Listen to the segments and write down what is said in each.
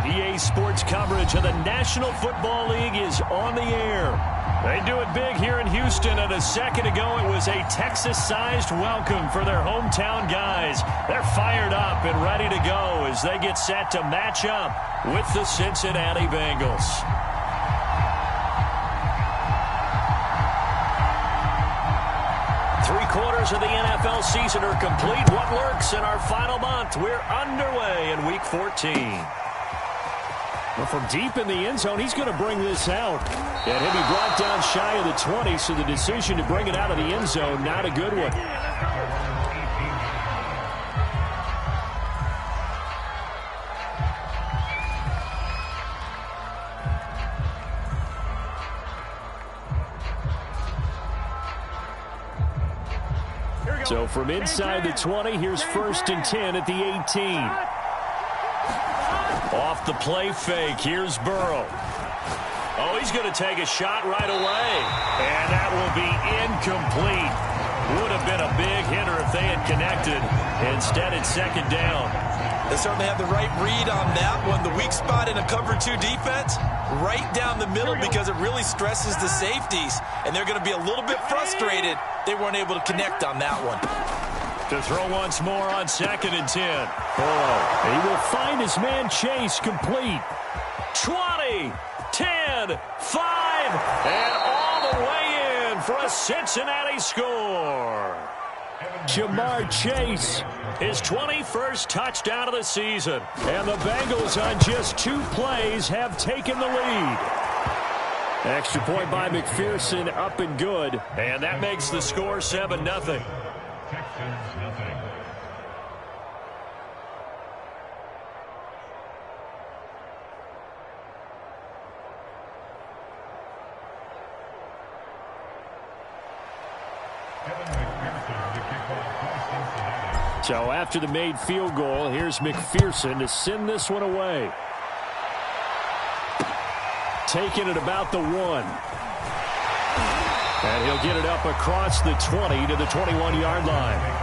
EA Sports coverage of the National Football League is on the air. They do it big here in Houston, and a second ago it was a Texas-sized welcome for their hometown guys. They're fired up and ready to go as they get set to match up with the Cincinnati Bengals. Three-quarters of the NFL season are complete. What lurks in our final month? We're underway in Week 14. Well, from deep in the end zone, he's going to bring this out. And he'll be brought down shy of the 20, so the decision to bring it out of the end zone, not a good one. So from inside the 20, here's 1st and 10 at the 18. Off the play fake, here's Burrow. Oh, he's going to take a shot right away. And that will be incomplete. Would have been a big hitter if they had connected. Instead, it's 2nd down. They certainly have the right read on that one. The weak spot in a cover 2 defense, right down the middle because it really stresses the safeties. And they're going to be a little bit frustrated they weren't able to connect on that one. To throw once more on 2nd and 10. Burrow. He will find his man Chase complete. 20, 10, 5, and all the way in for a Cincinnati score. Jamar Chase, his 21st touchdown of the season. And the Bengals on just 2 plays have taken the lead. Extra point by McPherson, up and good. And that makes the score 7-0. Texans, nothing. So after the made field goal, here's McPherson to send this one away. Taking it about the 1. And he'll get it up across the 20 to the 21-yard line.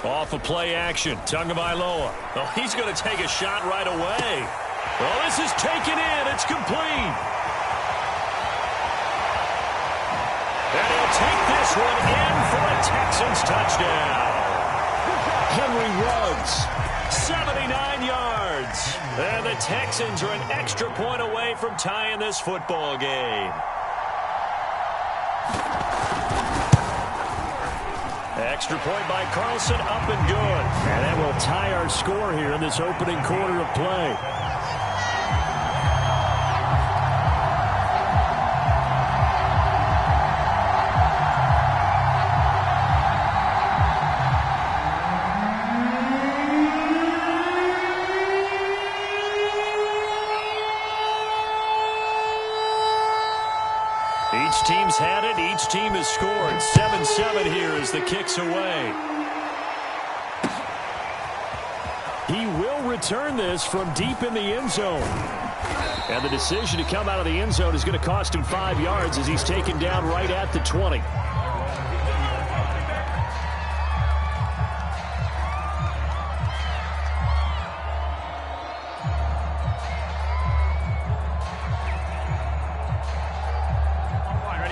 Off of play action, Tagovailoa. Oh, he's going to take a shot right away. Well, this is taken in. It's complete. And he'll take this one in for a Texans touchdown. Henry Ruggs, 79 yards. And the Texans are an extra point away from tying this football game. Extra point by Carlson, up and good. And that will tie our score here in this opening quarter of play. Each team's had it. Each team has scored. 7-7 here as the kick's away. He will return this from deep in the end zone. And the decision to come out of the end zone is going to cost him 5 yards as he's taken down right at the 20.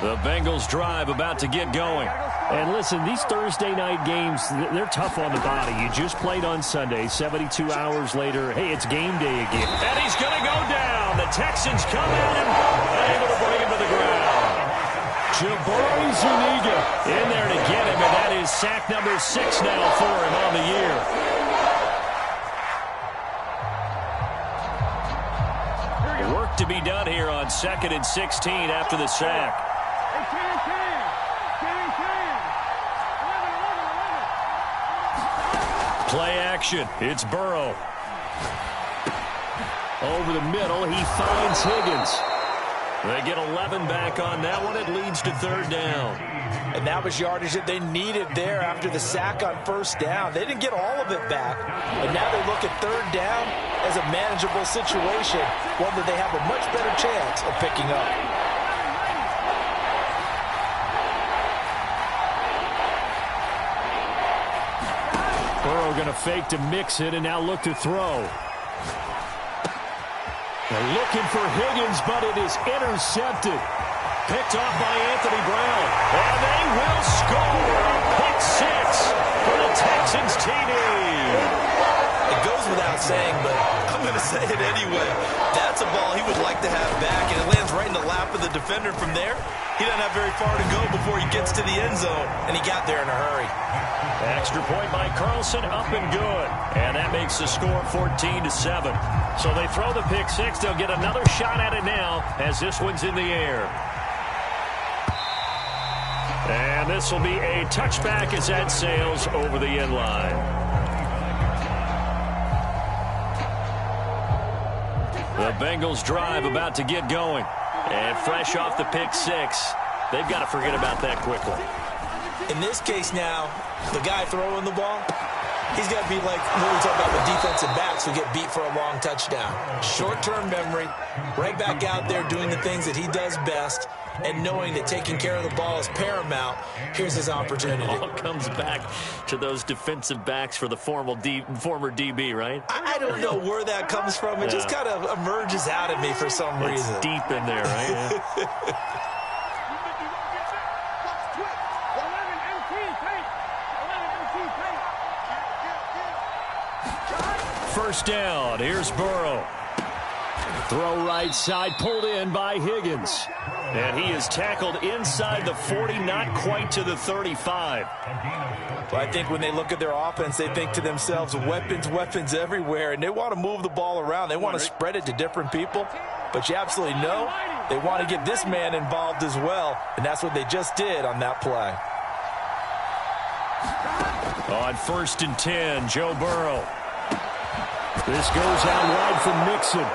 The Bengals drive about to get going. And listen, these Thursday night games, they're tough on the body. You just played on Sunday, 72 hours later. Hey, it's game day again. And he's going to go down. The Texans come in and able to bring him to the ground. Jabari Zuniga in there to get him, and that is sack number 6 now for him on the year. Work to be done here on 2nd and 16 after the sack. Play action. It's Burrow. Over the middle, he finds Higgins. They get 11 back on that one. It leads to third down. And that was yardage that they needed there after the sack on first down. They didn't get all of it back. And now they look at third down as a manageable situation, one that they have a much better chance of picking up. Burrow going to fake to mix it and now look to throw. They're looking for Higgins, but it is intercepted. Picked off by Anthony Brown. And they will score a pick six for the Texans TD. It goes without saying, but I'm going to say it anyway. That's a ball he would like to have back, and it lands right in the lap of the defender from there. He doesn't have very far to go before he gets to the end zone, and he got there in a hurry. Extra point by Carlson, up and good. And that makes the score 14-7. So they throw the pick six. They'll get another shot at it now as this one's in the air. And this will be a touchback as that sails over the end line. The Bengals drive about to get going. And fresh off the pick six, they've got to forget about that quickly. In this case now, the guy throwing the ball, he's got to be like when we talk about the defensive backs who get beat for a long touchdown. Short-term memory, right back out there doing the things that he does best, and knowing that taking care of the ball is paramount. Here's his opportunity. It all comes back to those defensive backs for the former DB, right? I don't know where that comes from. It just kind of emerges out of me for some reason. It's deep in there, right? Yeah. First down. Here's Burrow. Throw right side, pulled in by Higgins. And he is tackled inside the 40, not quite to the 35. Well, I think when they look at their offense, they think to themselves, weapons, weapons everywhere, and they want to move the ball around. They want to spread it to different people. But you absolutely know they want to get this man involved as well, and that's what they just did on that play. On 1st and 10, Joe Burrow. This goes out wide for Mixon.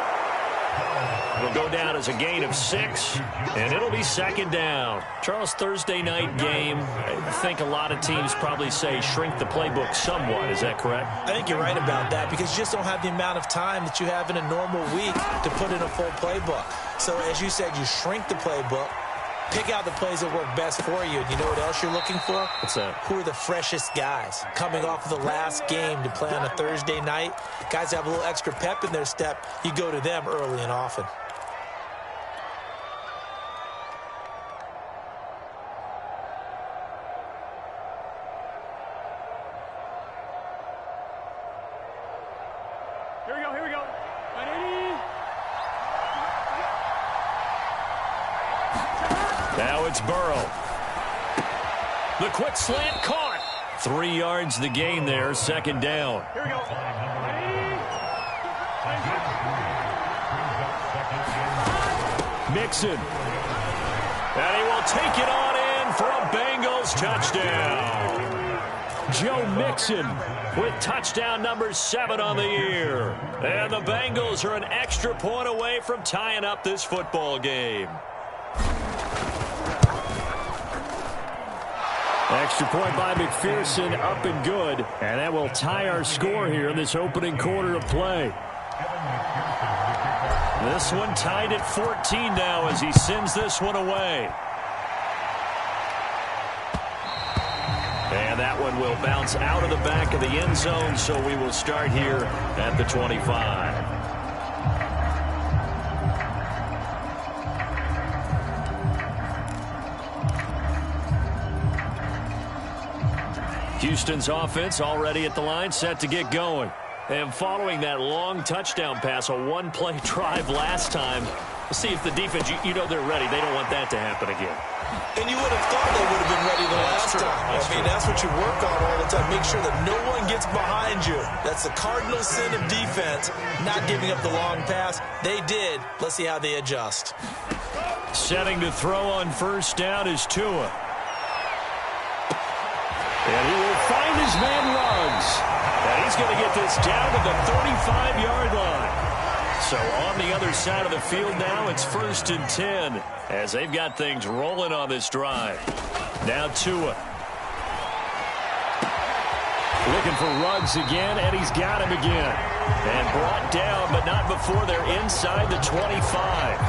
It'll go down as a gain of 6, and it'll be second down. Charles, Thursday night game, I think a lot of teams probably say shrink the playbook somewhat. Is that correct? I think you're right about that because you just don't have the amount of time that you have in a normal week to put in a full playbook. So, as you said, you shrink the playbook, pick out the plays that work best for you. And you know what else you're looking for? What's that? Who are the freshest guys coming off of the last game to play on a Thursday night? Guys have a little extra pep in their step. You go to them early and often. Here we go. 180. Now it's Burrow. The quick slant caught. 3 yards the gain there, second down. Here we go. 180. Mixon. And he will take it on in for a Bengals touchdown. Joe Mixon with touchdown number 7 on the year. And the Bengals are an extra point away from tying up this football game. Extra point by McPherson, up and good. And that will tie our score here in this opening quarter of play. This one tied at 14 now as he sends this one away. And that one will bounce out of the back of the end zone, so we will start here at the 25. Houston's offense already at the line, set to get going. And following that long touchdown pass, a one-play drive last time, let's see if the defense, you know they're ready. They don't want that to happen again. And you would have thought they would have been ready the last time. That's what you work on all the time. Make sure that no one gets behind you. That's the cardinal sin of defense, not giving up the long pass. They did. Let's see how they adjust. Setting to throw on first down is Tua. And he will find his man Ruggs. And he's going to get this down to the 35-yard line. So on the other side of the field now, it's 1st and 10 as they've got things rolling on this drive. Now Tua. Looking for Ruggs again, and he's got him again. And brought down, but not before they're inside the 25.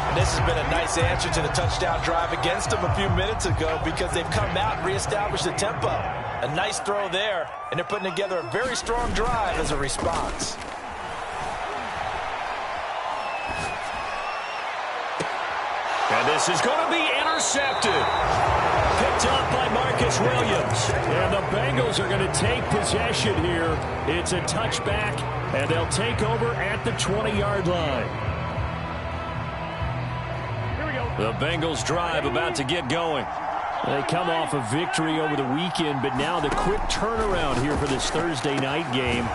And this has been a nice answer to the touchdown drive against them a few minutes ago because they've come out and reestablished the tempo. A nice throw there, and they're putting together a very strong drive as a response. And this is going to be intercepted. Picked up by Marcus Williams. And the Bengals are going to take possession here. It's a touchback, and they'll take over at the 20-yard line. Here we go. The Bengals drive about to get going. They come off a victory over the weekend, but now the quick turnaround here for this Thursday night game.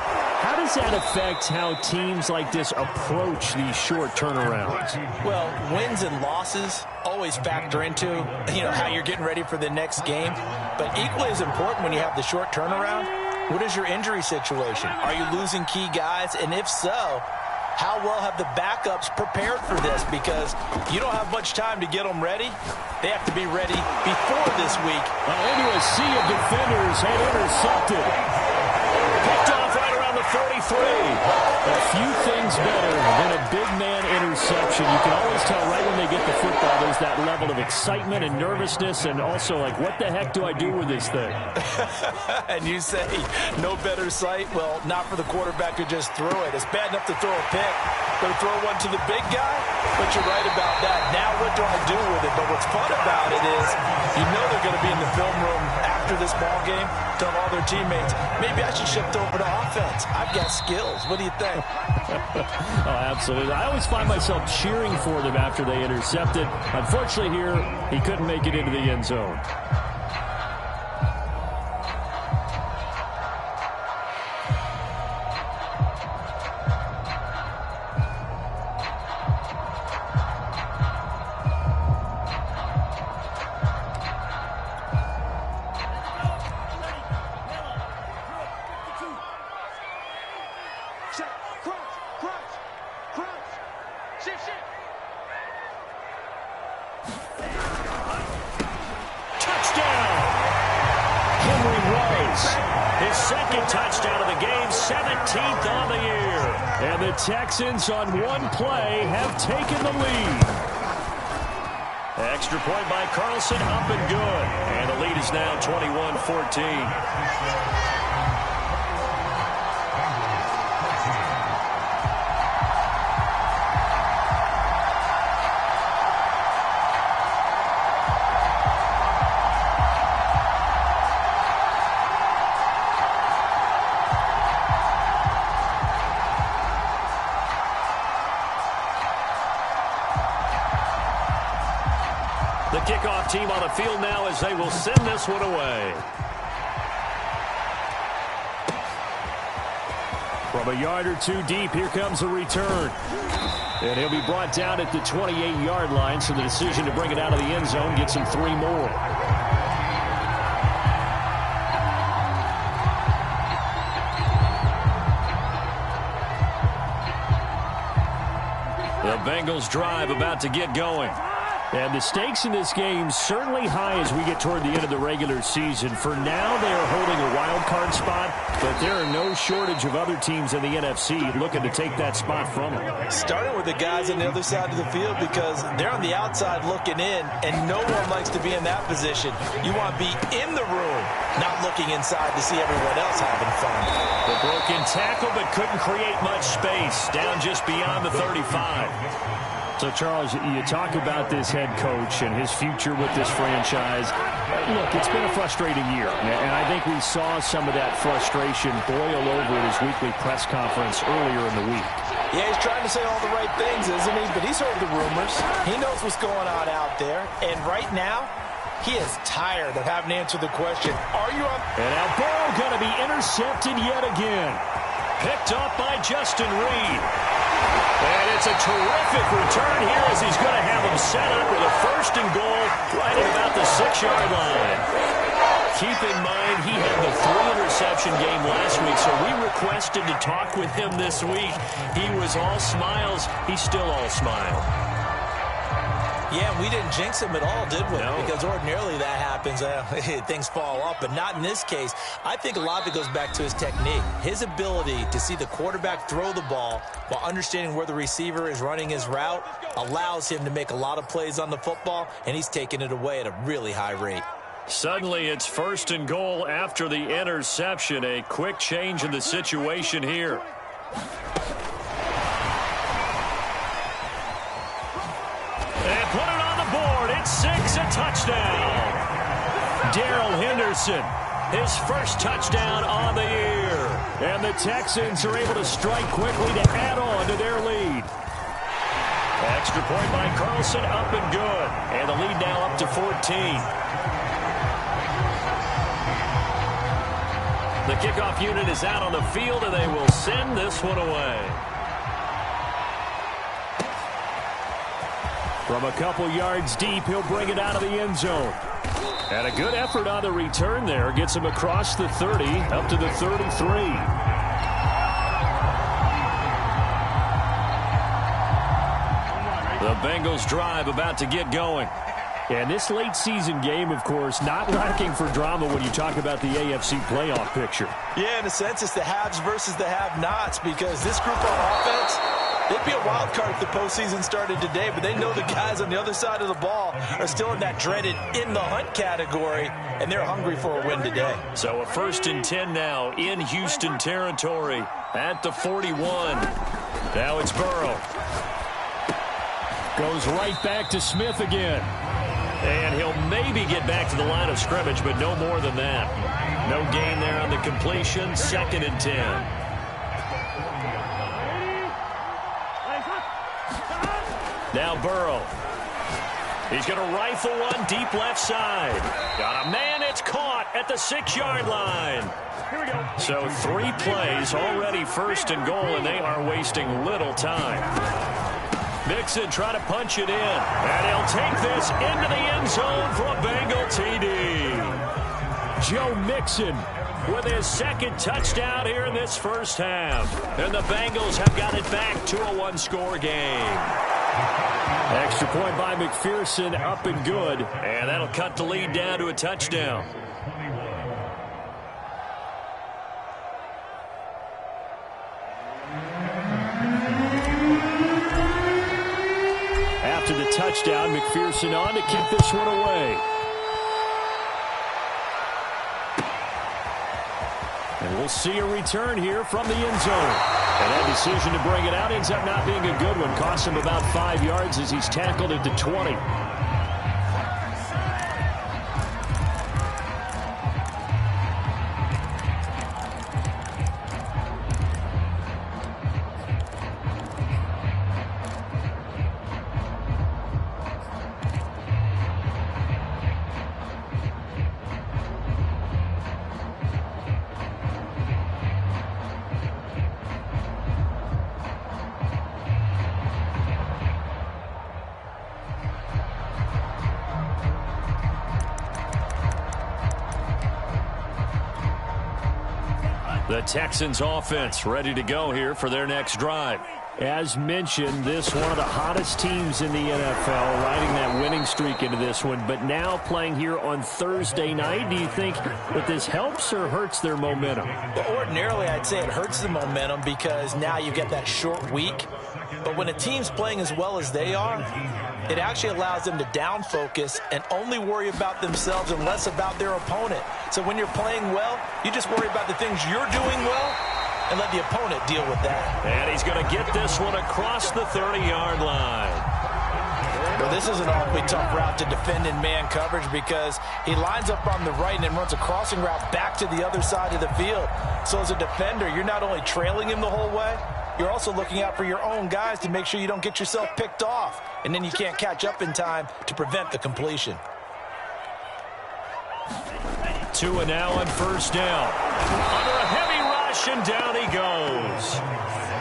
How does that affect how teams like this approach these short turnarounds? Well, wins and losses always factor into, how you're getting ready for the next game. But equally as important when you have the short turnaround, what is your injury situation? Are you losing key guys? And if so, how well have the backups prepared for this? Because you don't have much time to get them ready. They have to be ready before this week. Into a sea of defenders and intercepted. Picked off right around the 43. A few things better than a big man interception. You can always tell right when they get the football, there's that level of excitement and nervousness and also like, what the heck do I do with this thing? And you say, no better sight? Well, not for the quarterback to just throw it. It's bad enough to throw a pick, but to throw one to the big guy? But you're right about that. Now what do I do with it? But what's fun about it is they're going to be in the film room after this ball game, tell all their teammates, maybe I should shift over to offense. I've got skills. What do you think? Oh, absolutely. I always find myself cheering for them after they intercepted. Unfortunately here, he couldn't make it into the end zone. Texans on one play have taken the lead. Extra point by Carlson, up and good. And the lead is now 21-14. The kickoff team on the field now as they will send this one away. From a yard or two deep, here comes a return. And he'll be brought down at the 28-yard line, so the decision to bring it out of the end zone gets him 3 more. The Bengals drive about to get going. And the stakes in this game certainly high as we get toward the end of the regular season. For now, they are holding a wild card spot, but there are no shortage of other teams in the NFC looking to take that spot from them. Starting with the guys on the other side of the field because they're on the outside looking in, and no one likes to be in that position. You want to be in the room, not looking inside to see everyone else having fun. The broken tackle, but couldn't create much space. Down just beyond the 35. So, Charles, you talk about this head coach and his future with this franchise. Look, it's been a frustrating year, and I think we saw some of that frustration boil over at his weekly press conference earlier in the week. Yeah, he's trying to say all the right things, isn't he? But he's heard the rumors. He knows what's going on out there. And right now, he is tired of having to answer the question, are you on? And now Burrow going to be intercepted yet again. Picked up by Justin Reed. And it's a terrific return here as he's going to have him set up with a 1st and goal right at about the 6-yard line. Keep in mind, he had the 3-interception game last week, so we requested to talk with him this week. He was all smiles. He's still all smile. Yeah, we didn't jinx him at all, did we? No. Because ordinarily that happens. Things fall off, but not in this case. I think a lot of it goes back to his technique. His ability to see the quarterback throw the ball while understanding where the receiver is running his route allows him to make a lot of plays on the football, and he's taking it away at a really high rate. Suddenly, it's 1st and goal after the interception. A quick change in the situation here. And put it on the board. It's 6, a touchdown. Darrell Henderson, his first touchdown on the year. And the Texans are able to strike quickly to add on to their lead. Extra point by Carlson, up and good. And the lead now up to 14. The kickoff unit is out on the field, and they will send this one away. From a couple yards deep, he'll bring it out of the end zone. And a good effort on the return there. Gets him across the 30, up to the 33. The Bengals drive about to get going. And this late season game, of course, not lacking for drama when you talk about the AFC playoff picture. Yeah, in a sense, it's the haves versus the have-nots, because this group on offense, they'd be a wild card if the postseason started today, but they know the guys on the other side of the ball are still in that dreaded in-the-hunt category, and they're hungry for a win today. So a 1st and 10 now in Houston territory at the 41. Now it's Burrow. Goes right back to Smith again. And he'll maybe get back to the line of scrimmage, but no more than that. No gain there on the completion. 2nd and 10. Now Burrow. He's going to rifle one deep left side. Got a man. It's caught at the 6-yard line. Here we go. So 3 plays already 1st and goal, and they are wasting little time. Mixon trying to punch it in. And he'll take this into the end zone for a Bengal TD. Joe Mixon with his 2nd touchdown here in this first half. And the Bengals have got it back to a 1-score game. Extra point by McPherson, up and good. And that'll cut the lead down to a touchdown. After the touchdown, McPherson on to kick this one away. And we'll see a return here from the end zone. And that decision to bring it out ends up not being a good one. Cost him about 5 yards as he's tackled at the 20. The Texans offense ready to go here for their next drive. As mentioned, this one of the hottest teams in the NFL, riding that winning streak into this one, but now playing here on Thursday night. Do you think that this helps or hurts their momentum? Well, ordinarily, I'd say it hurts the momentum because now you get that short week. But when a team's playing as well as they are, it actually allows them to down focus and only worry about themselves and less about their opponent. So when you're playing well, you just worry about the things you're doing well and let the opponent deal with that. And he's going to get this one across the 30-yard line. Well, this is an awfully tough route to defend in man coverage because he lines up on the right and then runs a crossing route back to the other side of the field. So as a defender, you're not only trailing him the whole way, you're also looking out for your own guys to make sure you don't get yourself picked off. And then you can't catch up in time to prevent the completion. Tua now on first down. Under a heavy rush, and down he goes.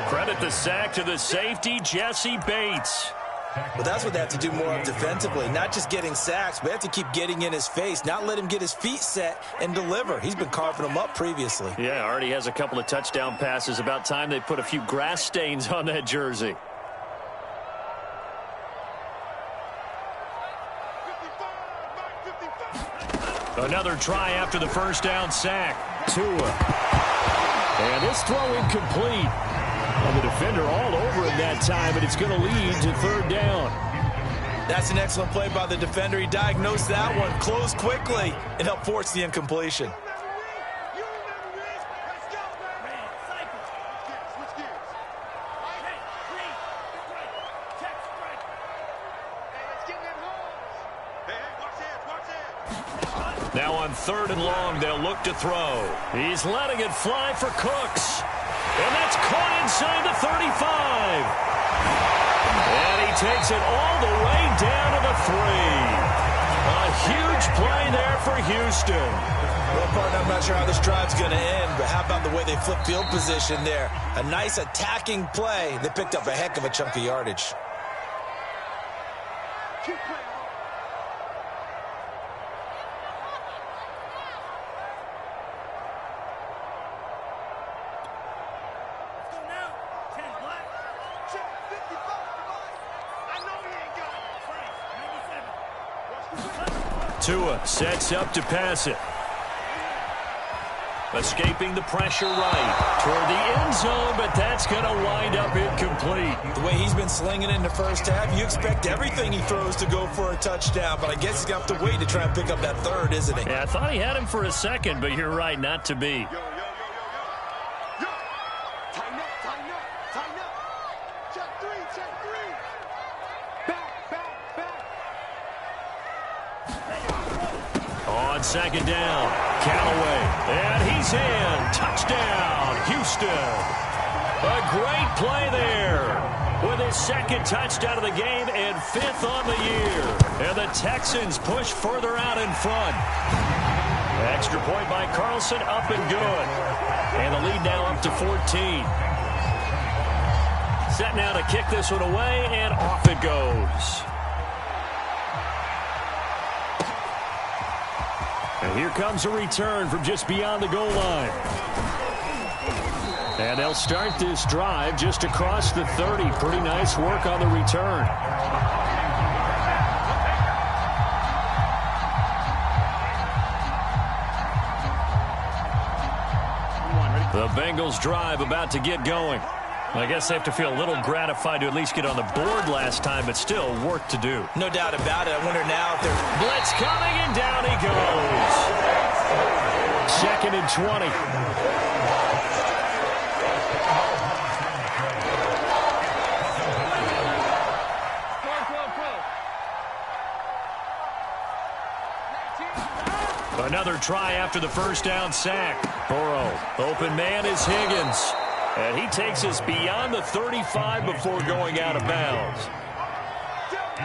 Credit the sack to the safety, Jesse Bates. Well, that's what they have to do more of defensively, not just getting sacks, but they have to keep getting in his face, not let him get his feet set and deliver. He's been carving them up previously. Yeah, already has a couple of touchdown passes. About time they put a few grass stains on that jersey. Another try after the first down sack. Tua. And this throw incomplete. And the defender all over him that time, and it's going to lead to third down. That's an excellent play by the defender. He diagnosed that one, closed quickly, and helped force the incompletion. Now on 3rd and long, they'll look to throw. He's letting it fly for Cooks. And that's caught inside the 35. And he takes it all the way down to the 3. A huge play there for Houston. Well, partner, I'm not sure how this drive's going to end, but how about the way they flip field position there? A nice attacking play that picked up a heck of a chunk of yardage. Tua sets up to pass it. Escaping the pressure right toward the end zone, but that's going to wind up incomplete. The way he's been slinging in the first half, you expect everything he throws to go for a touchdown, but I guess he's going to have to wait to try and pick up that third, isn't he? Yeah, I thought he had him for a second, but you're right, not to be. On 2nd down, Callaway, and he's in. Touchdown, Houston. A great play there with his 2nd touchdown of the game and 5th on the year. And the Texans push further out in front. Extra point by Carlson, up and good. And the lead now up to 14. Set now to kick this one away, and off it goes. And here comes a return from just beyond the goal line. And they'll start this drive just across the 30. Pretty nice work on the return. The Bengals drive about to get going. I guess they have to feel a little gratified to at least get on the board last time, but still work to do. No doubt about it. I wonder now if they're... Blitz coming, and down he goes. 2nd and 20. Another try after the first down sack. Burrow, open man is Higgins. And he takes us beyond the 35 before going out of bounds.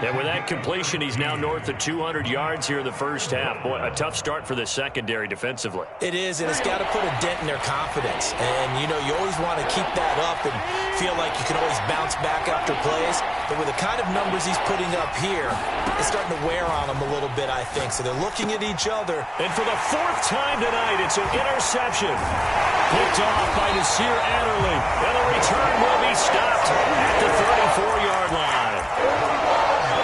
And with that completion, he's now north of 200 yards here in the first half. Boy, a tough start for the secondary defensively. It is, and it's got to put a dent in their confidence. And, you know, you always want to keep that up and feel like you can always bounce back after plays. But with the kind of numbers he's putting up here, it's starting to wear on them a little bit, I think. So they're looking at each other. And for the 4th time tonight, it's an interception. Picked off by Nasir Adderley. And the return will be stopped at the 34-yard line.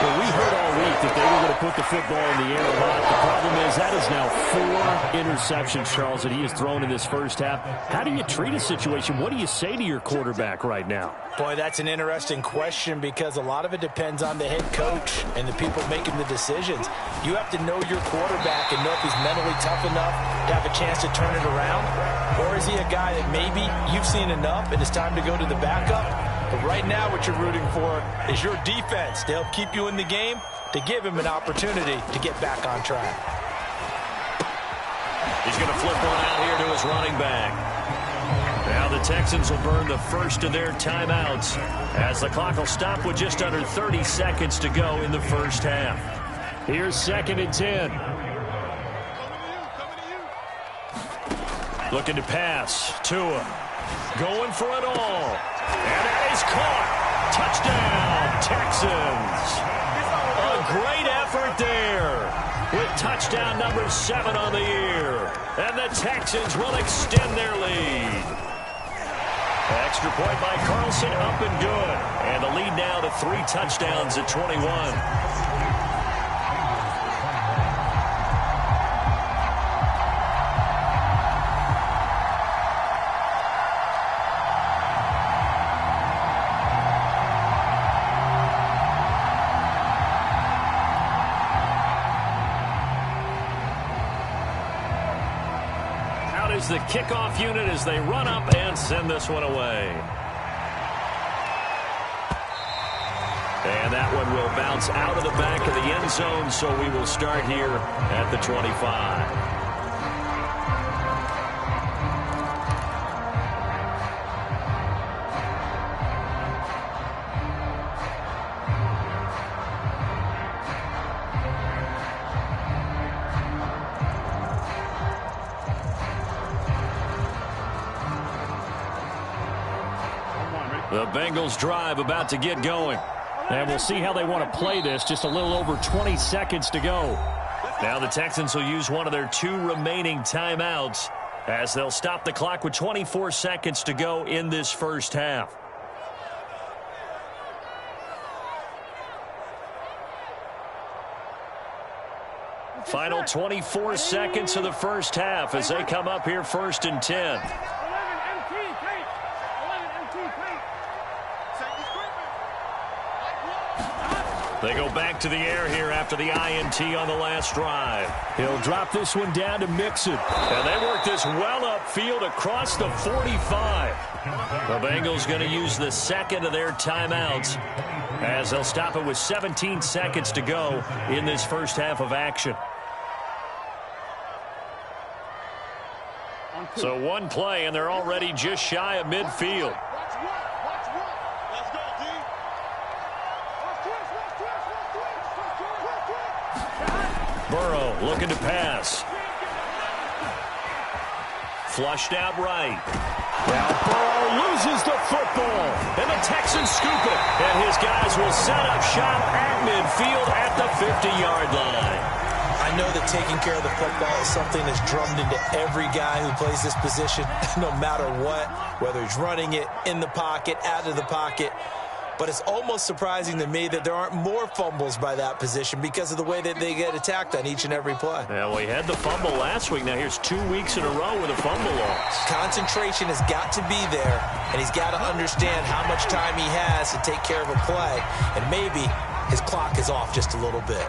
Well, we heard all week that they were going to put the football in the air a lot. The problem is that is now 4 interceptions, Charles, that he has thrown in this first half. How do you treat a situation? What do you say to your quarterback right now? Boy, that's an interesting question because a lot of it depends on the head coach and the people making the decisions. You have to know your quarterback and know if he's mentally tough enough to have a chance to turn it around. Or is he a guy that maybe you've seen enough and it's time to go to the backup? But right now what you're rooting for is your defense to help keep you in the game, to give him an opportunity to get back on track. He's going to flip one out here to his running back. Now the Texans will burn the first of their timeouts as the clock will stop with just under 30 seconds to go in the first half. Here's 2nd and 10. Looking to pass. Tua going for it all. And that is caught. Touchdown, Texans. A great effort there with touchdown number 7 on the year. And the Texans will extend their lead. Extra point by Carlson, up and good. And the lead now to 3 touchdowns at 21. Is the kickoff unit as they run up and send this one away. And that one will bounce out of the back of the end zone, so we will start here at the 25. The Bengals drive about to get going. And we'll see how they want to play this. Just a little over 20 seconds to go. Now the Texans will use one of their 2 remaining timeouts as they'll stop the clock with 24 seconds to go in this first half. Final 24 seconds of the first half as they come up here 1st and 10. They go back to the air here after the INT on the last drive. He'll drop this one down to mix it. And they work this well upfield across the 45. The Bengals going to use the second of their timeouts as they'll stop it with 17 seconds to go in this first half of action. So one play, and they're already just shy of midfield. Burrow looking to pass. Flushed out right. Now Burrow loses the football. And the Texans scoop it. And his guys will set up shop at midfield at the 50-yard line. I know that taking care of the football is something that's drummed into every guy who plays this position, no matter what, whether he's running it, in the pocket, out of the pocket. But it's almost surprising to me that there aren't more fumbles by that position because of the way that they get attacked on each and every play. Yeah, we had the fumble last week. Now here's 2 weeks in a row with a fumble loss. Concentration has got to be there, and he's got to understand how much time he has to take care of a play. And maybe his clock is off just a little bit.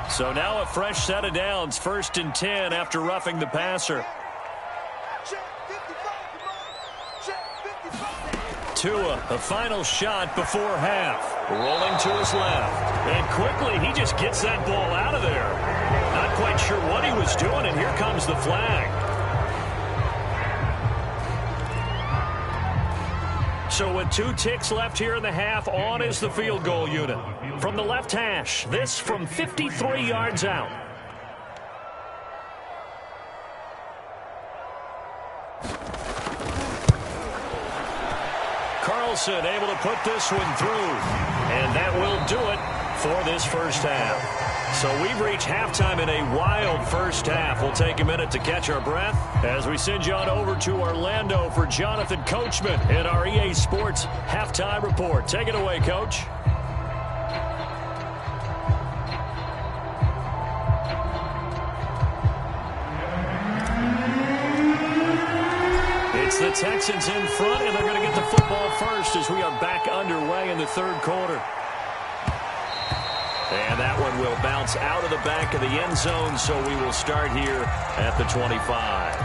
So now a fresh set of downs, 1st and 10 after roughing the passer. Tua, a final shot before half. Rolling to his left. And quickly, he just gets that ball out of there. Not quite sure what he was doing, and here comes the flag. So with 2 ticks left here in the half, on is the field goal unit. From the left hash, this from 53 yards out. Carlson able to put this one through. And that will do it for this first half. So we've reached halftime in a wild first half. We'll take a minute to catch our breath as we send you on over to Orlando for Jonathan Coachman in our EA Sports Halftime Report. Take it away, Coach. It's the Texans in front, and they're going to get the football first as we are back underway in the third quarter. And that one will bounce out of the back of the end zone, so we will start here at the 25.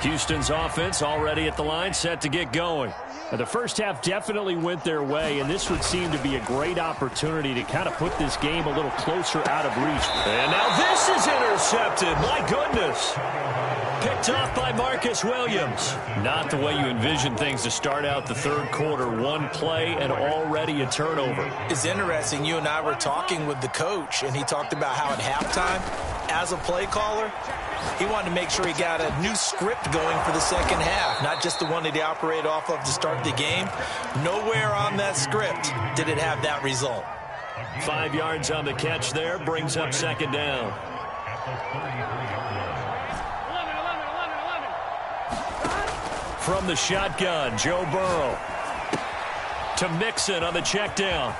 Houston's offense already at the line, set to get going. The first half definitely went their way, and this would seem to be a great opportunity to kind of put this game a little closer out of reach. And now this is intercepted. My goodness. Picked off by Marcus Williams. Not the way you envision things to start out the third quarter. One play and already a turnover. It's interesting. You and I were talking with the coach, and he talked about how at halftime, as a play caller, He wanted to make sure he got a new script going for the second half, not just the one that he operated off of to start the game. Nowhere on that script did it have that result. 5 yards on the catch there, brings up second down. From the shotgun, Joe Burrow to Mixon on the check down.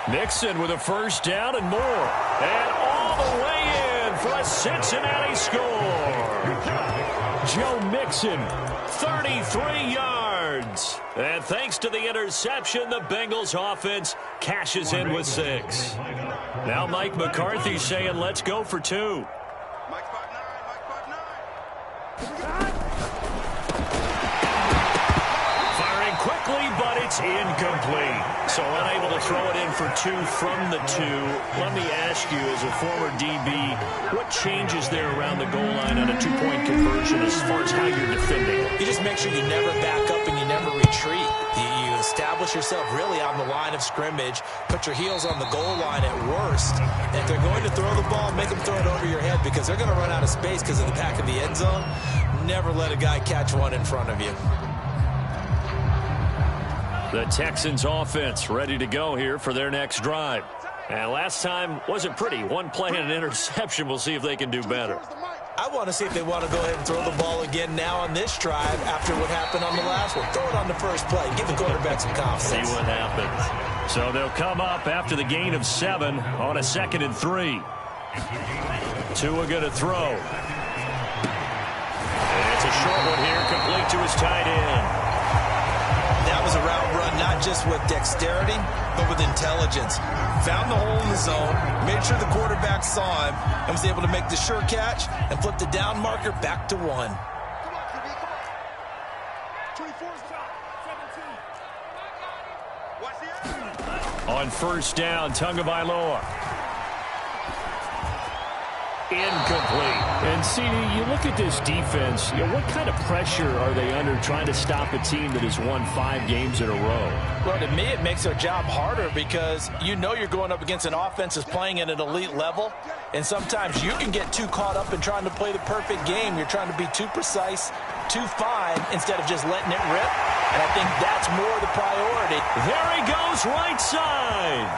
Mixon with a first down and more. And all the way in for a Cincinnati score. Joe Mixon, 33 yards. And thanks to the interception, the Bengals offense cashes in with 6. Now Mike McCarthy saying, let's go for 2. Firing quickly, but it's incomplete. So unable to throw it in for 2 from the 2. Let me ask you, as a former DB, what changes there around the goal line on a 2-point conversion as far as how you're defending? You just make sure you never back up and you never retreat. You establish yourself really on the line of scrimmage, put your heels on the goal line at worst. And if they're going to throw the ball, make them throw it over your head because they're going to run out of space because of the back of the end zone. Never let a guy catch one in front of you. The Texans offense ready to go here for their next drive. And last time wasn't pretty. 1 play and an interception. We'll see if they can do better. I want to see if they want to go ahead and throw the ball again now on this drive after what happened on the last one. Throw it on the first play. Give the quarterback some confidence. See what happens. So they'll come up after the gain of 7 on a 2nd and 3. Tua going to throw. And it's a short one here, complete to his tight end. That was a route run, not just with dexterity, but with intelligence. Found the hole in the zone, made sure the quarterback saw him, and was able to make the sure catch and flip the down marker back to 1. On first down, Tagovailoa. Incomplete. And, CD, you look at this defense, what kind of pressure are they under trying to stop a team that has won 5 games in a row? Well, to me, it makes their job harder because you know you're going up against an offense that's playing at an elite level, and sometimes you can get too caught up in trying to play the perfect game. You're trying to be too precise, too fine, instead of just letting it rip, and I think that's more the priority. There he goes, right side.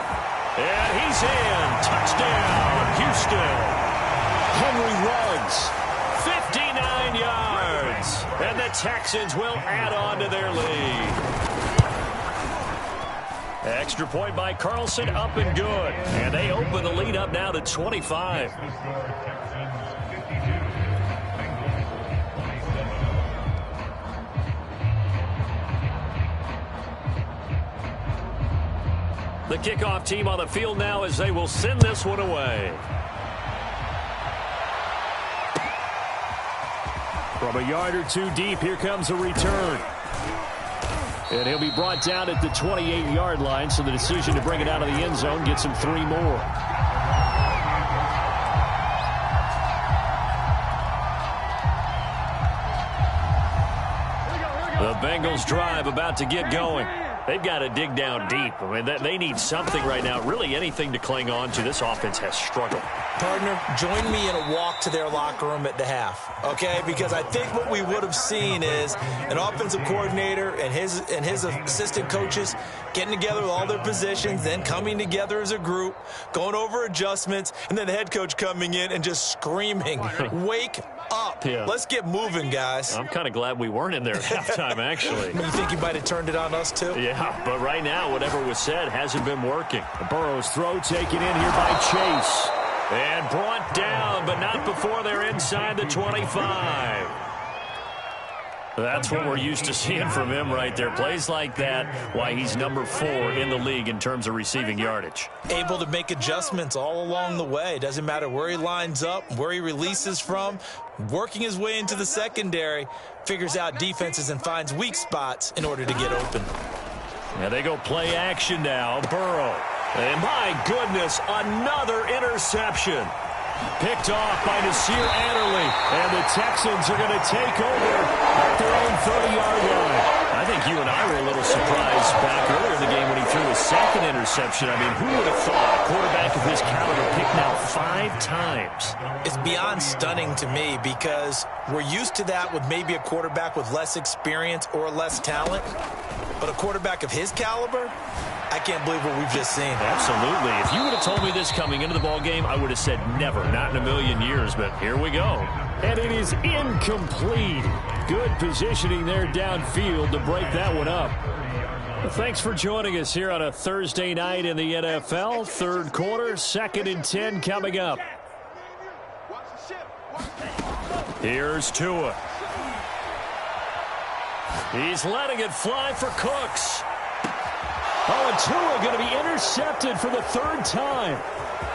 And he's in. Touchdown, Houston. Henry Ruggs, 59 yards. And the Texans will add on to their lead. Extra point by Carlson, up and good. And they open the lead up now to 25. The kickoff team on the field now as they will send this one away. From a yard or 2 deep, here comes a return. And he'll be brought down at the 28-yard line, so the decision to bring it out of the end zone gets him 3 more. The Bengals drive about to get going. They've got to dig down deep. I mean, they need something right now, really anything to cling on to. This offense has struggled. Partner, join me in a walk to their locker room at the half, okay? Because I think what we would have seen is an offensive coordinator and his assistant coaches getting together with all their positions, then coming together as a group, going over adjustments, and then the head coach coming in and just screaming, wake up. Yeah. Let's get moving, guys. I'm kind of glad we weren't in there at halftime, actually. You think you might have turned it on us, too? Yeah, but right now, whatever was said hasn't been working. Burrow's throw taken in here by Chase. And brought down, but not before they're inside the 25. That's what we're used to seeing from him right there. Plays like that, why he's number 4 in the league in terms of receiving yardage. Able to make adjustments all along the way. Doesn't matter where he lines up, where he releases from. Working his way into the secondary, figures out defenses and finds weak spots in order to get open. And they go play action now. Burrow. And my goodness, another interception. Picked off by Nasir Adderley. And the Texans are going to take over at their own 30-yard line. I think you and I were a little surprised back earlier in the game when he threw a second interception. I mean, who would have thought a quarterback of his caliber picked now 5 times? It's beyond stunning to me because we're used to that with maybe a quarterback with less experience or less talent. But a quarterback of his caliber, I can't believe what we've just seen. Absolutely. If you would have told me this coming into the ballgame, I would have said never, not in a million years. But here we go. And it is incomplete. Good positioning there downfield to break that one up. Well, thanks for joining us here on a Thursday night in the NFL. Third quarter, 2nd and 10 coming up. Here's Tua. He's letting it fly for Cooks. Oh, and Tua going to be intercepted for the 3rd time.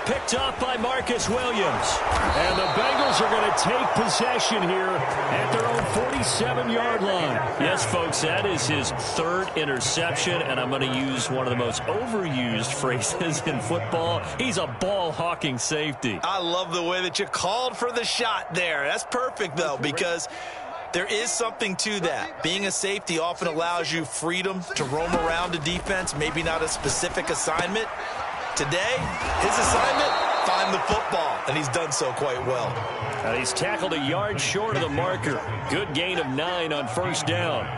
Picked off by Marcus Williams. And the Bengals are going to take possession here at their own 47-yard line. Yes, folks, that is his 3rd interception, and I'm going to use one of the most overused phrases in football. He's a ball-hawking safety. I love the way that you called for the shot there. That's perfect, though, because there is something to that. Being a safety often allows you freedom to roam around a defense, maybe not a specific assignment. Today, his assignment, find the football, and he's done so quite well. And he's tackled a yard short of the marker. Good gain of 9 on 1st down.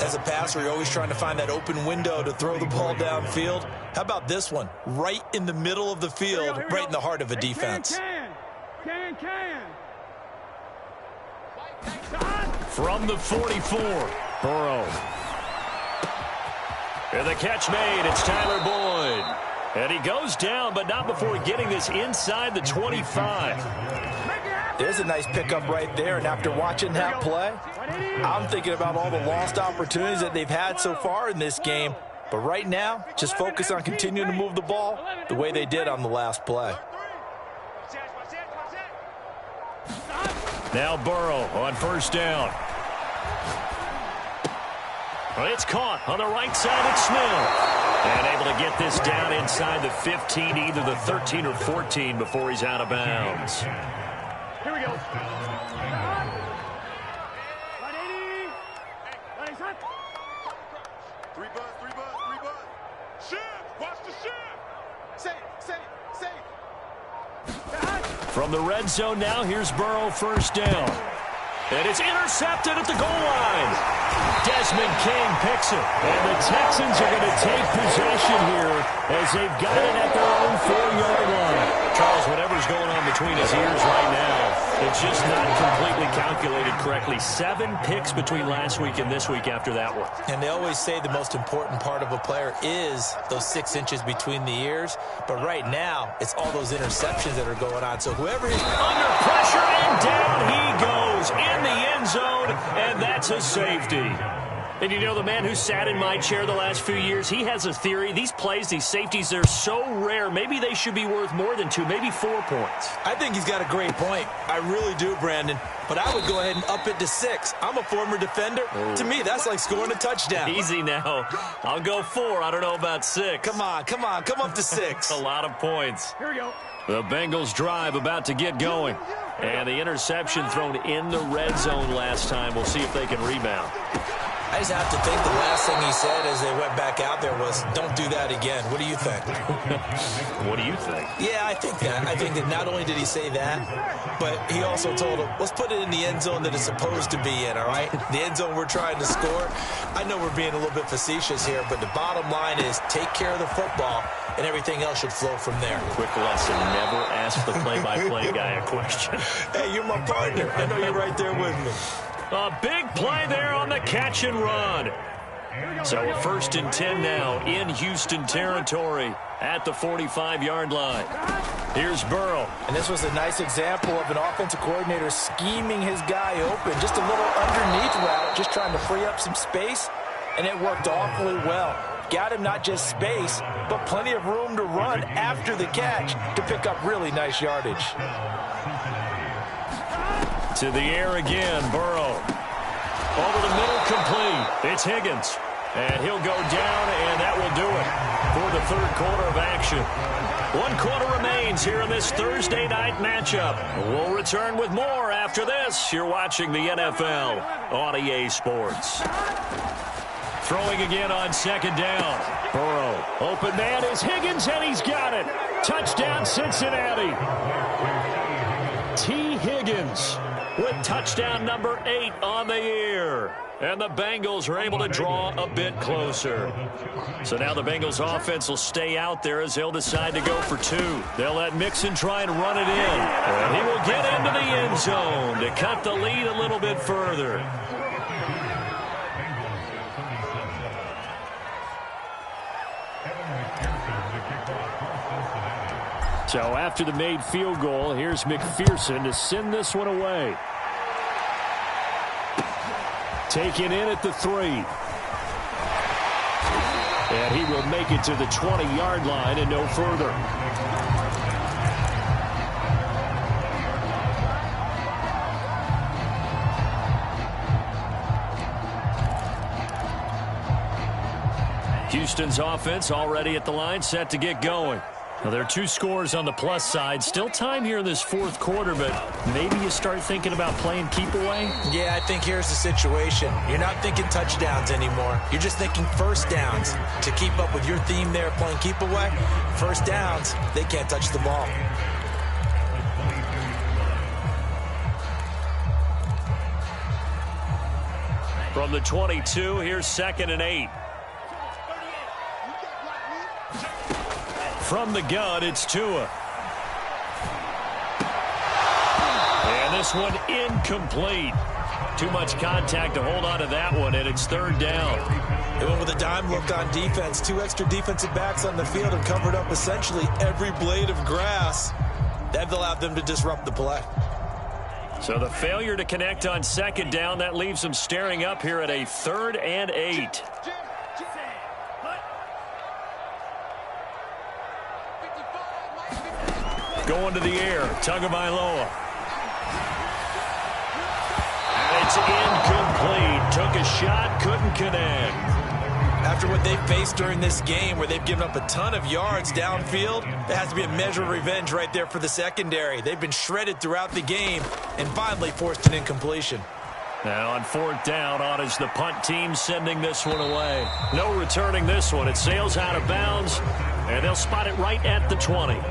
As a passer, you're always trying to find that open window to throw the ball downfield. How about this one? Right in the middle of the field, right in the heart of a defense. Can. From the 44, Burrow. And the catch made. It's Tyler Boyd. And he goes down, but not before getting this inside the 25. There's a nice pickup right there, and after watching that play, I'm thinking about all the lost opportunities that they've had so far in this game. But right now, just focus on continuing to move the ball the way they did on the last play. Now Burrow on 1st down. It's caught on the right side. It's Smith. And able to get this down inside the 15, either the 13 or 14 before he's out of bounds. Here we go. 180. Three bud. Shift. Watch the shift. Safe. From the red zone now, here's Burrow 1st down. And it's intercepted at the goal line. Desmond King picks it. And the Texans are going to take possession here as they've got it at their own 4-yard line. Charles, whatever's going on between his ears right now, it's just not completely calculated correctly. 7 picks between last week and this week after that one. And they always say the most important part of a player is those 6 inches between the ears. But right now, it's all those interceptions that are going on. So whoever is under pressure, and down he goes in the end zone, and that's a safety. And you know, the man who sat in my chair the last few years, he has a theory. These plays, these safeties, they're so rare. Maybe they should be worth more than 2, maybe 4 points. I think he's got a great point. I really do, Brandon. But I would go ahead and up it to 6. I'm a former defender. Oh. To me, that's like scoring a touchdown. Easy now. I'll go 4. I don't know about 6. Come on. Come up to 6. A lot of points. Here we go. The Bengals drive about to get going. And the interception thrown in the red zone last time. We'll see if they can rebound. I just have to think the last thing he said as they went back out there was, don't do that again. What do you think? What do you think? Yeah, I think that. I think that not only did he say that, but he also told him, let's put it in the end zone that it's supposed to be in, all right? The end zone we're trying to score. I know we're being a little bit facetious here, but the bottom line is take care of the football, and everything else should flow from there. Quick lesson, never ask the play-by-play guy a question. Hey, you're my partner. I know you're right there with me. A big play there on the catch and run. So a 1st and 10 now in Houston territory at the 45-yard line. Here's Burrow. And this was a nice example of an offensive coordinator scheming his guy open. Just a little underneath route, just trying to free up some space, and it worked awfully well. Got him not just space, but plenty of room to run after the catch to pick up really nice yardage. To the air again, Burrow. Over the middle, complete. It's Higgins. And he'll go down, and that will do it for the 3rd quarter of action. 1 quarter remains here in this Thursday night matchup. We'll return with more after this. You're watching the NFL on EA Sports. Throwing again on 2nd down. Burrow, open man is Higgins, and he's got it. Touchdown, Cincinnati. T. Higgins with touchdown number 8 on the year. And the Bengals are able to draw a bit closer. So now the Bengals offense will stay out there as they'll decide to go for 2. They'll let Mixon try and run it in. And he will get into the end zone to cut the lead a little bit further. So after the made field goal, here's McPherson to send this one away. Taken in at the 3. And he will make it to the 20-yard line and no further. Houston's offense already at the line, set to get going. Now, there are 2 scores on the plus side. Still time here in this fourth quarter, but maybe you start thinking about playing keep away? Yeah, I think here's the situation. You're not thinking touchdowns anymore. You're just thinking first downs. To keep up with your theme there, playing keep away, first downs, they can't touch the ball. From the 22, here's 2nd and 8. From the gun, it's Tua. And this one incomplete. Too much contact to hold on to that one, and it's 3rd down. They went with a dime look on defense. 2 extra defensive backs on the field and covered up essentially every blade of grass. That allowed them to disrupt the play. So the failure to connect on 2nd down, that leaves them staring up here at a 3rd and 8. Going to the air, Tagovailoa. It's incomplete. Took a shot, couldn't connect. After what they've faced during this game, where they've given up a ton of yards downfield, there has to be a measure of revenge right there for the secondary. They've been shredded throughout the game and finally forced an incompletion. Now on 4th down, on is the punt team sending this one away. No returning this one. It sails out of bounds, and they'll spot it right at the 20.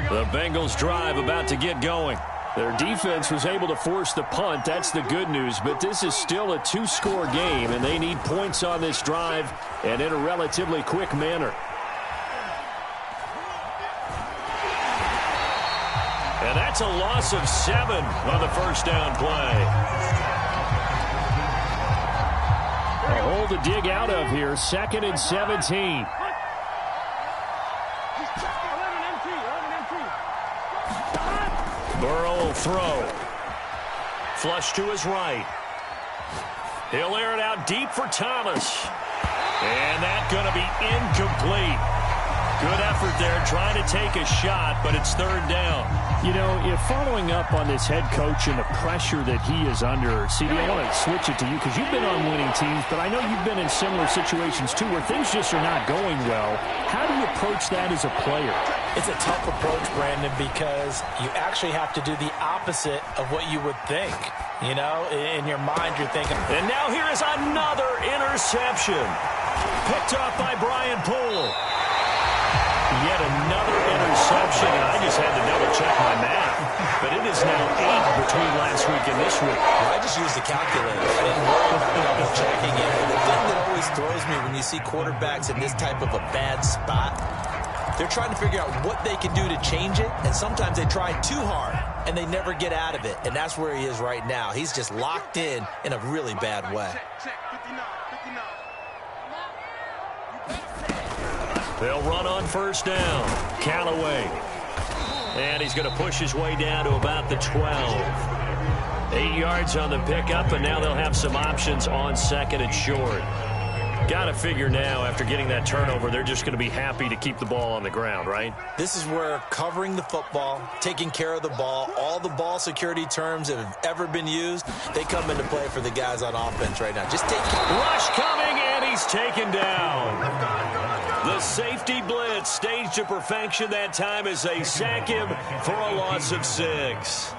The Bengals drive about to get going. Their defense was able to force the punt. That's the good news. But this is still a 2-score game, and they need points on this drive and in a relatively quick manner. And that's a loss of 7 on the first down play. A hole to dig out of here. 2nd and 17. Burrow will throw. Flush to his right. He'll air it out deep for Thomas. And that's going to be incomplete. Good effort there, trying to take a shot, but it's 3rd down. You know, if following up on this head coach and the pressure that he is under, CD, I want to switch it to you because you've been on winning teams, but I know you've been in similar situations too where things just are not going well. How do you approach that as a player? It's a tough approach, Brandon, because you actually have to do the opposite of what you would think. You know, in your mind, you're thinking. And now here is another interception. Picked off by Brian Poole. Yet another interception, and I just had to double-check my math. But it is now 8 between last week and this week. Well, I just used the calculator. I didn't worry about double-checking it. The thing that always throws me when you see quarterbacks in this type of a bad spot, they're trying to figure out what they can do to change it, and sometimes they try too hard, and they never get out of it. And that's where he is right now. He's just locked in a really bad way. They'll run on 1st down. Callaway. And he's going to push his way down to about the 12. 8 yards on the pickup, and now they'll have some options on 2nd and short. Got to figure now, after getting that turnover, they're just going to be happy to keep the ball on the ground, right? This is where covering the football, taking care of the ball, all the ball security terms that have ever been used, they come into play for the guys on offense right now. Just take rush coming, and he's taken down. The safety blitz staged to perfection that time as they sack him for a loss of 6.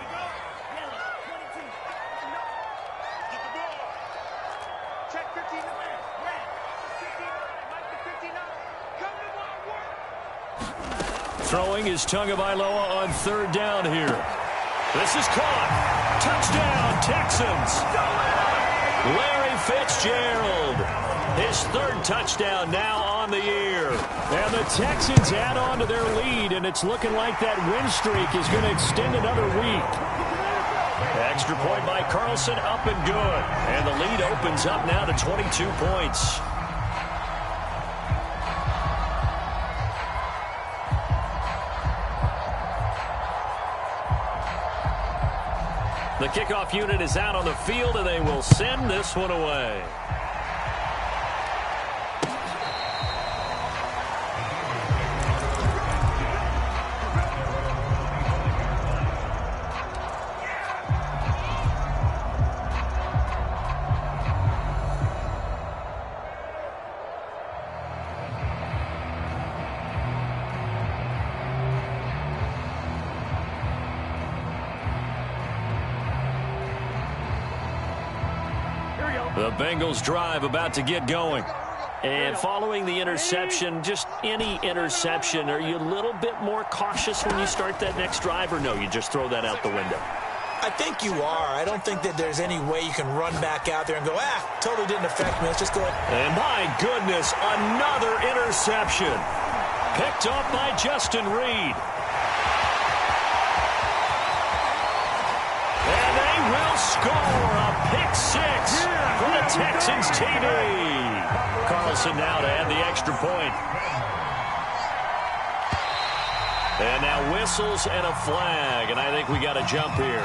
Throwing is Tagovailoa on 3rd down here. This is caught. Touchdown, Texans. Larry Fitzgerald. His 3rd touchdown now on the year. And the Texans add on to their lead, and it's looking like that win streak is going to extend another week. Extra point by Carlson, up and good. And the lead opens up now to 22 points. The kickoff unit is out on the field, and they will send this one away. The Bengals drive about to get going. And following the interception, just any interception, are you a little bit more cautious when you start that next drive, or no, you just throw that out the window? I think you are. I don't think that there's any way you can run back out there and go, totally didn't affect me. Let's just go ahead. And my goodness, another interception. Picked up by Justin Reed. And they will score a pick 6 for the Texans TD. Carlson now to add the extra point. And now whistles and a flag, and I think we got a jump here.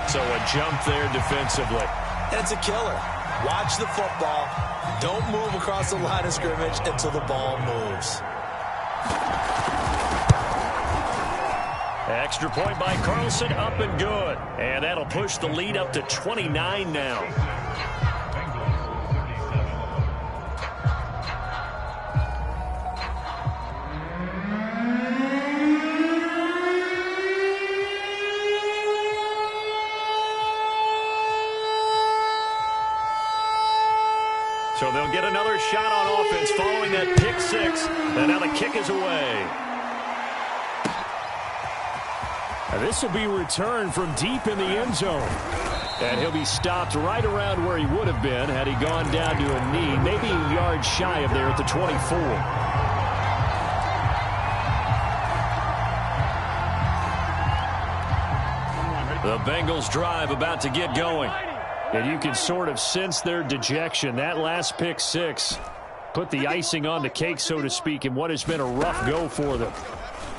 So a jump there defensively. And it's a killer. Watch the football. Don't move across the line of scrimmage until the ball moves. Extra point by Carlson, up and good. And that'll push the lead up to 29 now. So they'll get another shot on offense following that pick 6. And now the kick is away. This will be returned from deep in the end zone. And he'll be stopped right around where he would have been had he gone down to a knee, maybe a yard shy of there at the 24. The Bengals drive about to get going. And you can sort of sense their dejection. That last pick 6 put the icing on the cake, so to speak, in what has been a rough go for them.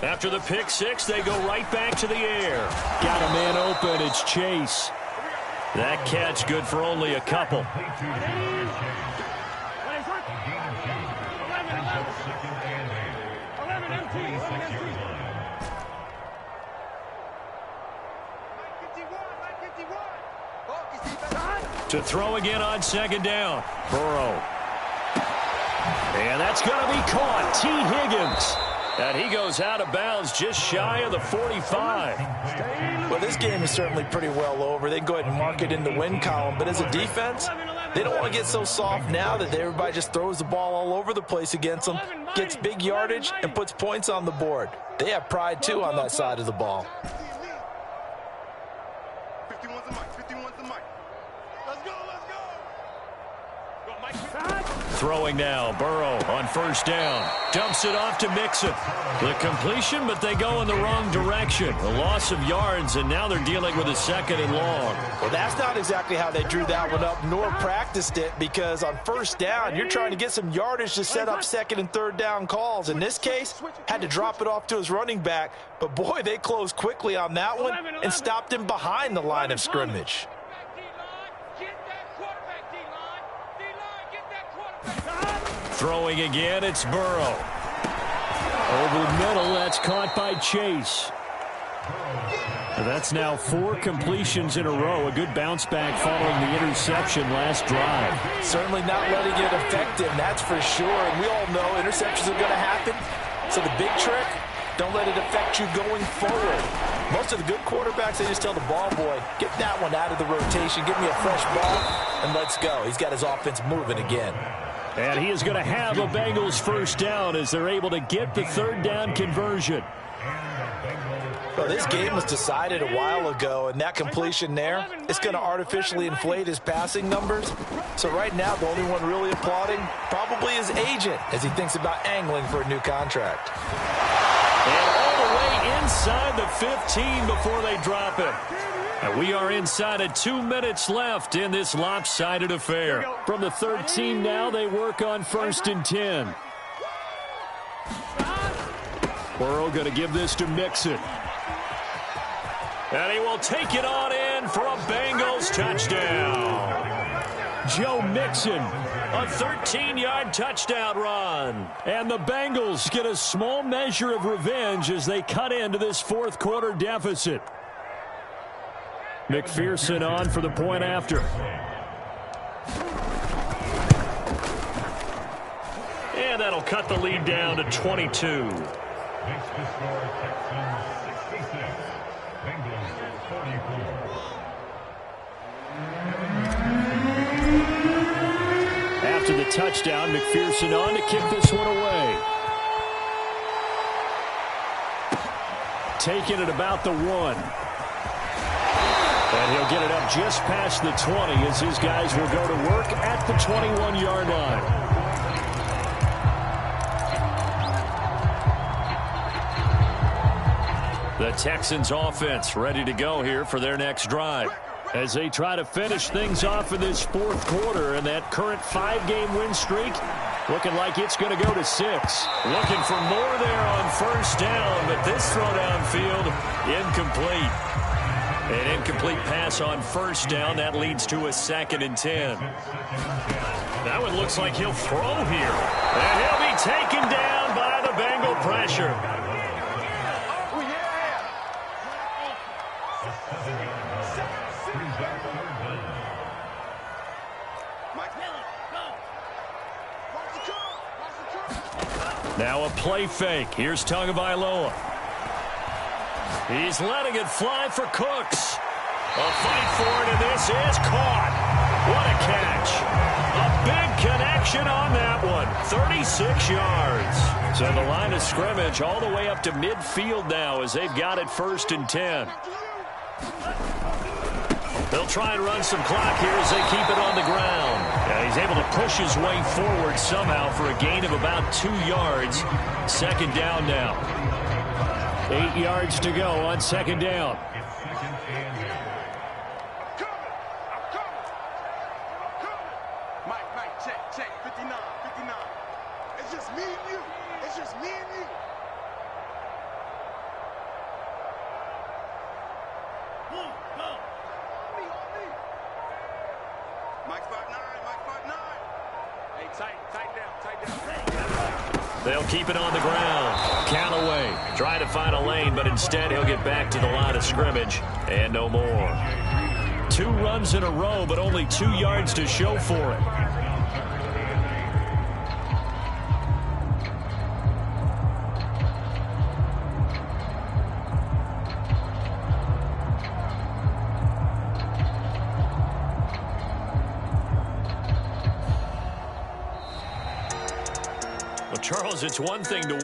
After the pick 6, they go right back to the air. Got a man open. It's Chase. That catch good for only a couple. To throw again on 2nd down. Burrow. And that's going to be caught. T. Higgins. And he goes out of bounds just shy of the 45. Well, this game is certainly pretty well over. They can go ahead and mark it in the win column. But as a defense, they don't want to get so soft now that everybody just throws the ball all over the place against them, gets big yardage, and puts points on the board. They have pride, too, on that side of the ball. 51's the mic. 51's the mic. Let's go, let's go. Throwing now, Burrow on 1st down. Dumps it off to Mixon. The completion, but they go in the wrong direction. A loss of yards, and now they're dealing with a 2nd and long. Well, that's not exactly how they drew that one up, nor practiced it, because on 1st down, you're trying to get some yardage to set up 2nd and 3rd down calls. In this case, had to drop it off to his running back, but boy, they closed quickly on that one and stopped him behind the line of scrimmage. Throwing again, it's Burrow. Over the middle, that's caught by Chase. That's now 4 completions in a row. A good bounce back following the interception last drive. Certainly not letting it affect him, that's for sure. And we all know interceptions are going to happen. So the big trick, don't let it affect you going forward. Most of the good quarterbacks, they just tell the ball boy, get that one out of the rotation, give me a fresh ball, and let's go. He's got his offense moving again. And he is going to have a Bengals first down as they're able to get the third down conversion. Well, this game was decided a while ago, and that completion there, it's going to artificially inflate his passing numbers. So right now, the only one really applauding probably his agent as he thinks about angling for a new contract. And all the way inside the 15 before they drop him. And we are inside of 2 minutes left in this lopsided affair. From the 13 now, they work on 1st and 10. Burrow going to give this to Mixon. And he will take it on in for a Bengals touchdown. Joe Mixon, a 13-yard touchdown run. And the Bengals get a small measure of revenge as they cut into this fourth quarter deficit. McPherson on for the point after. And that'll cut the lead down to 22. Makes the score Texans 66, Bengals 44. After the touchdown, McPherson on to kick this one away. Taking it about the 1. And he'll get it up just past the 20 as his guys will go to work at the 21-yard line. The Texans offense ready to go here for their next drive as they try to finish things off in this fourth quarter, and that current 5-game win streak looking like it's going to go to 6. Looking for more there on first down, but this throw downfield incomplete. An incomplete pass on first down. That leads to a 2nd and 10. That one looks like he'll throw here. And he'll be taken down by the Bengal pressure. Now a play fake. Here's Tagovailoa. He's letting it fly for Cooks. A fight for it, and this is caught. What a catch. A big connection on that one. 36 yards. So the line of scrimmage all the way up to midfield now as they've got it 1st and 10. They'll try and run some clock here as they keep it on the ground. Yeah, he's able to push his way forward somehow for a gain of about 2 yards. 2nd down now. 8 yards to go on 2nd down. Mike, check. 59. It's just me and you. It's just me and you. Mike 5'9". Hey, tight down. They'll keep it on the ground. Count away. Try to find a lane, but instead he'll get back to the line of scrimmage. And no more. 2 runs in a row, but only 2 yards to show for it. Well, Charles, it's one thing to